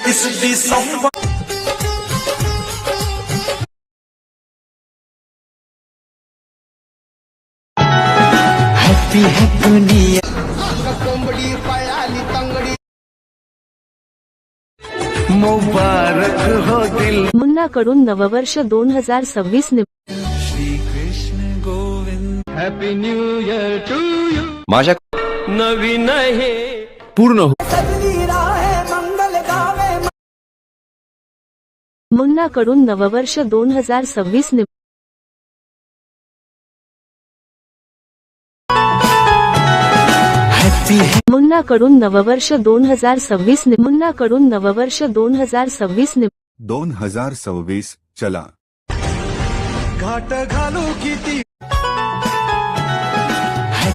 इस दिसंबर happy happy दुनिया कोंबडी पळाली तंगडी मुबारक हो दिल मुन्ना कडून नववर्ष 2026 Shri Krishna Govind happy new year to you माझ्या नवीन हे पूर्ण हो मुन्ना कडून नववर्ष 2026 हॅपी मुन्ना कडून नववर्ष 2026 मुन्ना कडून नववर्ष 2026 2026 चला घाट घालू किती